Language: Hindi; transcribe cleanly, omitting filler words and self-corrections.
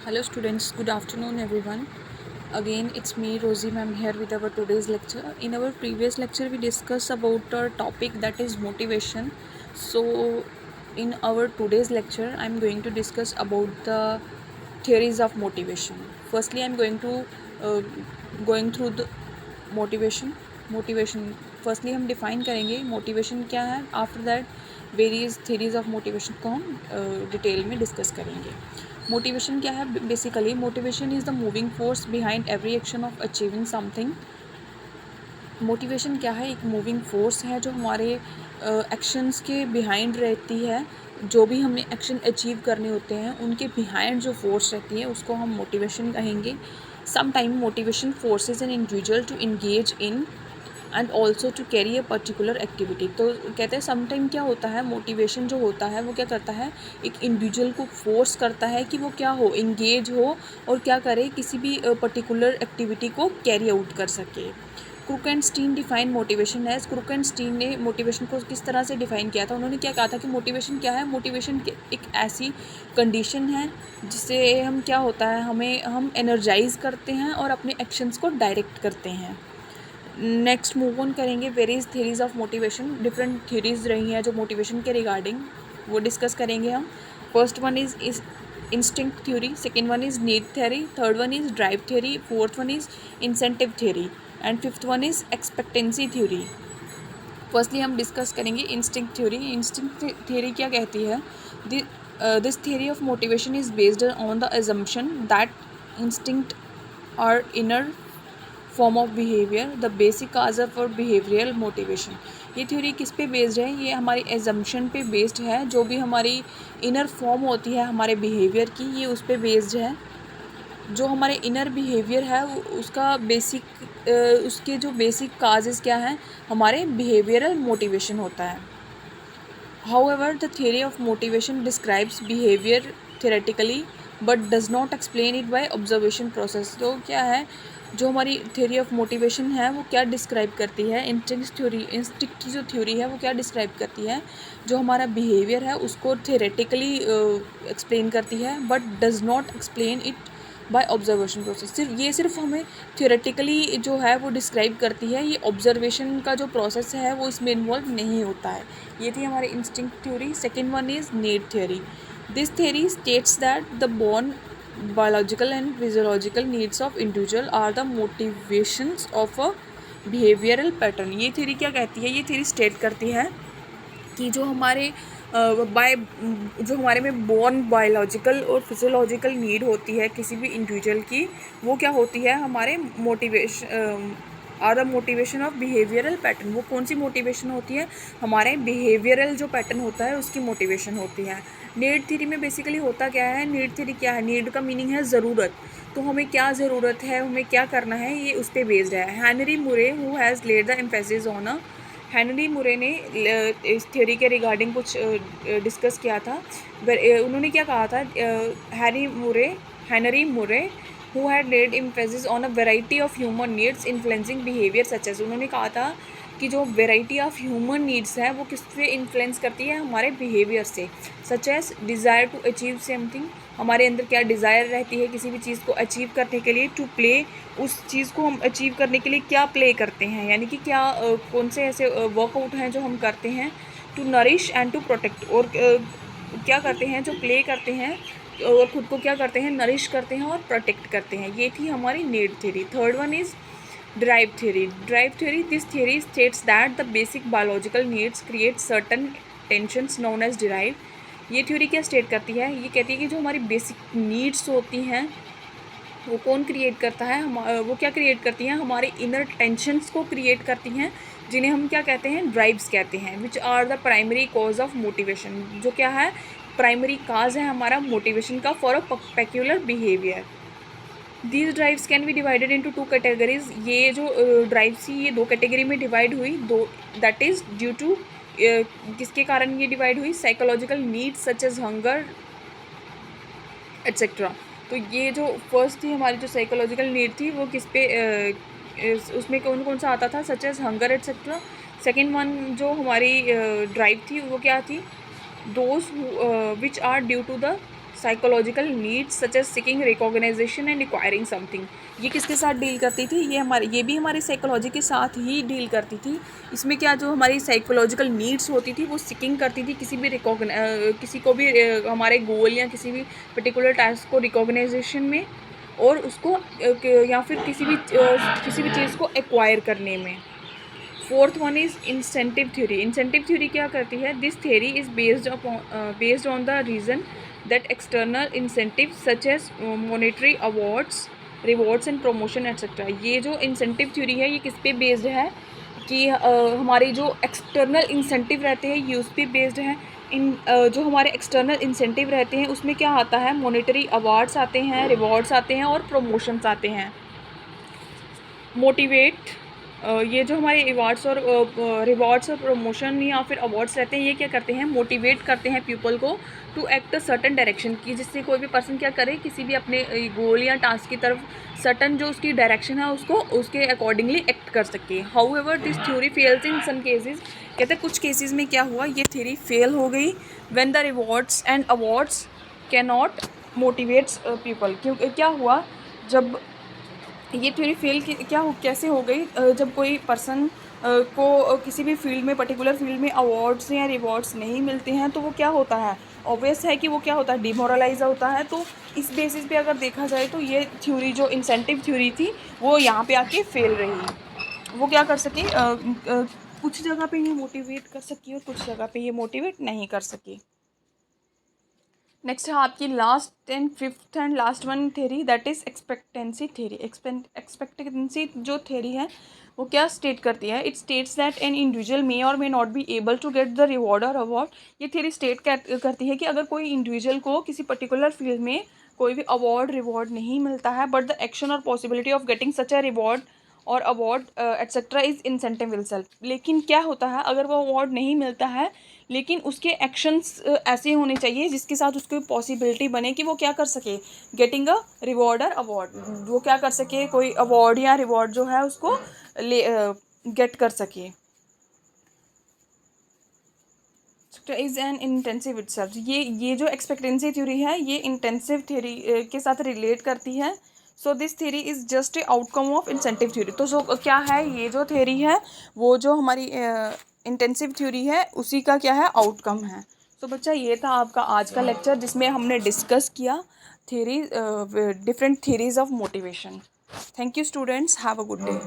Hello students, good afternoon everyone. Again it's me Rosie ma'am here with our today's lecture. In our previous lecture we discussed about a topic that is motivation. So in our today's lecture I'm going to discuss about the theories of motivation. Firstly I'm going to going through the motivation firstly हम डिफ़ाइन करेंगे मोटिवेशन क्या है. After that various theories of motivation को हम डिटेल में डिस्कस करेंगे. मोटिवेशन क्या है? Basically motivation is the moving force behind every action of achieving something. Motivation क्या है? एक मूविंग फोर्स है जो हमारे एक्शंस के बिहाइंड रहती है. जो भी हमें एक्शन अचीव करने होते हैं उनके बिहाइंड जो फोर्स रहती है उसको हम मोटिवेशन कहेंगे. Some time motivation forces an individual to engage in and also to carry a particular activity. तो कहते हैं सम टाइम क्या होता है, मोटिवेशन जो होता है वो क्या करता है, एक इंडिविजुअल को फोर्स करता है कि वो क्या हो, इंगेज हो और क्या करे, किसी भी पर्टिकुलर एक्टिविटी को कैरी आउट कर सके. Crook and Stein define motivation as. Crook and Stein ने मोटिवेशन को किस तरह से डिफाइन किया था? उन्होंने क्या कहा था कि मोटिवेशन क्या है? मोटिवेशन एक ऐसी कंडीशन है जिससे हम क्या होता है, हम एनर्जाइज करते हैं और अपने एक्शंस को डायरेक्ट करते हैं. नेक्स्ट मूव ऑन करेंगे various theories of motivation. Different theories रही हैं जो मोटिवेशन के रिगार्डिंग, वो डिस्कस करेंगे हम. First one is instinct theory, second one is need theory, third one is drive theory, fourth one is incentive theory and fifth one is expectancy theory. Firstly हम डिस्कस करेंगे इंस्टिंक्ट थ्योरी. इंस्टिंक्ट थ्योरी क्या कहती है? This theory of motivation is based on the assumption that instinct are inner form of behaviour the basic cause for behavioural motivation. ये थ्योरी किस पे बेस्ड है? ये हमारी एजम्पशन पे बेस्ड है. जो भी हमारी इनर फॉर्म होती है हमारे बिहेवियर की, ये उस पे बेस्ड है. जो हमारे इनर बिहेवियर है उसका उसके जो बेसिक काजेज़ क्या हैं, हमारे बिहेवियरल मोटिवेशन होता है. However the theory of motivation describes behaviour theoretically but does not explain it by observation process. तो क्या है, जो हमारी थ्योरी ऑफ मोटिवेशन है वो क्या डिस्क्राइब करती है? इंस्टिंक्ट की जो थ्योरी है वो क्या डिस्क्राइब करती है? जो हमारा बिहेवियर है उसको थ्योरेटिकली एक्सप्लेन करती है but does not explain it by observation process. सिर्फ हमें थ्योरेटिकली जो है वो डिस्क्राइब करती है, ये ऑब्जर्वेशन का जो प्रोसेस है वो इसमें इन्वॉल्व नहीं होता है. ये थी हमारी instinct theory. Second one is need theory. This theory states that the born biological and physiological needs of individual are the motivations of a behavioral pattern. ये थ्योरी क्या कहती है? ये थ्योरी स्टेट करती है कि जो हमारे में बॉर्न बायोलॉजिकल और फिजियोलॉजिकल नीड होती है किसी भी इंडिविजुअल की, वो क्या होती है, हमारे are the motivation of behavioural pattern. वो कौन सी मोटिवेशन होती है? हमारे बिहेवियरल जो पैटर्न होता है उसकी मोटिवेशन होती है. नीड थ्योरी में बेसिकली होता क्या है? नीड थ्योरी क्या है? नीड का मीनिंग है ज़रूरत. तो हमें क्या ज़रूरत है, हमें क्या करना है, ये उस पर बेस्ड है. Henry Murray who has laid the emphasis on a. Henry Murray ने इस थ्योरी के रिगार्डिंग कुछ डिस्कस किया था. उन्होंने क्या कहा था? हेनरी मुरे who had laid emphasis on a variety of human needs influencing behavior such as. उन्होंने कहा था कि जो वेराइटी ऑफ ह्यूमन नीड्स हैं वो किस से इन्फ्लुएंस करती है? हमारे बिहेवियर से. Such as desire to achieve something. हमारे अंदर क्या डिज़ायर रहती है किसी भी चीज़ को अचीव करने के लिए. टू प्ले, उस चीज़ को हम अचीव करने के लिए क्या प्ले करते हैं, यानी कि क्या कौन से ऐसे वर्कआउट हैं जो हम करते हैं. To nourish and to protect, और क्या करते हैं, जो प्ले करते हैं और ख़ुद को क्या करते हैं, नरिश करते हैं और प्रोटेक्ट करते हैं. ये थी हमारी need theory. Third one is drive theory. Drive theory, this theory states that the basic biological needs create certain tensions known as drive. ये थ्योरी क्या स्टेट करती है? ये कहती है कि जो हमारी बेसिक नीड्स होती हैं वो कौन क्रिएट करता है? वो क्या क्रिएट करती हैं? हमारे इनर टेंशंस को क्रिएट करती हैं, जिन्हें हम क्या कहते हैं? ड्राइव्स कहते हैं. Which are the primary cause of motivation. जो क्या है? प्राइमरी काज है हमारा मोटिवेशन का for a peculiar behaviour. These drives can be divided into two categories. ये जो ड्राइव्स थी ये दो कैटेगरी में डिवाइड हुई. दैट इज़ ड्यू टू किसके कारण ये डिवाइड हुई? Psychological needs such as hunger etcetera. तो ये जो फर्स्ट थी हमारी जो साइकोलॉजिकल नीड थी वो किस पे उसमें कौन कौन सा आता था? Such as hunger etcetera. Second one जो हमारी ड्राइव थी वो क्या थी? Those which are due to the psychological needs such as seeking recognition and acquiring something. ये किसके साथ डील करती थी? ये भी हमारी साइकोलॉजी के साथ ही डील करती थी। इसमें क्या जो हमारी साइकोलॉजिकल नीड्स होती थी वो सीकिंग करती थी किसी भी किसी को भी हमारे गोल या किसी भी पर्टिकुलर टास्क को रिकॉग्नाइजेशन में, और उसको या फिर किसी भी चीज़ को एक्वायर करने में। Fourth one is incentive theory. Incentive theory क्या करती है? This theory is based on the reason that external incentive such as monetary awards, rewards and promotion etcetera. ये जो इंसेंटिव थ्योरी है ये किस पे बेस्ड है कि हमारे जो एक्सटर्नल इंसेंटिव रहते हैं ये उस पर बेस्ड है। जो हमारे एक्सटर्नल इंसेंटिव रहते हैं उसमें क्या आता है? मॉनेटरी अवार्ड्स आते हैं, रिवॉर्ड्स आते हैं और प्रमोशंस आते हैं। मोटिवेट, ये जो हमारे रिवार्ड्स और प्रमोशन या फिर अवार्ड्स रहते हैं ये क्या करते हैं? मोटिवेट करते हैं पीपल को to act a certain direction की, जिससे कोई भी पर्सन क्या करे, किसी भी अपने गोल या टास्क की तरफ सर्टन जो उसकी डायरेक्शन है उसको उसके अकॉर्डिंगली एक्ट कर सके। However this theory fails in some cases. कहते हैं कुछ केसेस में क्या हुआ, ये थ्योरी फेल हो गई। When the rewards and awards can not motivates people. क्यों क्या हुआ? जब ये थ्योरी फेल कैसे हो गई? जब कोई पर्सन को किसी भी फील्ड में, पर्टिकुलर फील्ड में अवार्ड्स या रिवॉर्ड्स नहीं मिलते हैं तो वो क्या होता है? ऑब्वियस है कि वो क्या होता है? डिमोरलाइज होता है। तो इस बेसिस पे अगर देखा जाए तो ये थ्योरी जो इंसेंटिव थ्योरी थी वो यहाँ पे आके फेल रही। वो क्या कर सके? कुछ जगह पे ये मोटिवेट कर सकी और कुछ जगह पे ये मोटिवेट नहीं कर सकी। नेक्स्ट है आपकी last and fifth and last one theory, that is expectancy theory. Expectancy जो थ्योरी है वो क्या स्टेट करती है? It states that an individual may or may not be able to get the reward or award. ये थ्योरी स्टेट करती है कि अगर कोई इंडिविजुअल को किसी पर्टिकुलर फील्ड में कोई भी अवार्ड रिवॉर्ड नहीं मिलता है, but the action or possibility of getting such a reward or award etcetera is incentive itself. लेकिन क्या होता है, अगर वो अवार्ड नहीं मिलता है लेकिन उसके एक्शंस ऐसे होने चाहिए जिसके साथ उसको पॉसिबिलिटी बने कि वो क्या कर सके? Getting a reward or award, वो क्या कर सके? कोई अवार्ड या रिवॉर्ड जो है उसको गेट कर सके। Is an intensive itself. ये जो एक्सपेक्टेंसी थ्योरी है ये इंटेंसिव थ्योरी के साथ रिलेट करती है। So this theory is just a outcome of incentive theory. तो सो क्या है? ये जो थ्योरी है वो जो हमारी इंटेंसिव थ्योरी है उसी का क्या है? आउटकम है। तो बच्चा ये था आपका आज का लेक्चर जिसमें हमने डिस्कस किया theory, different theories of motivation. Thank you students, have a good day.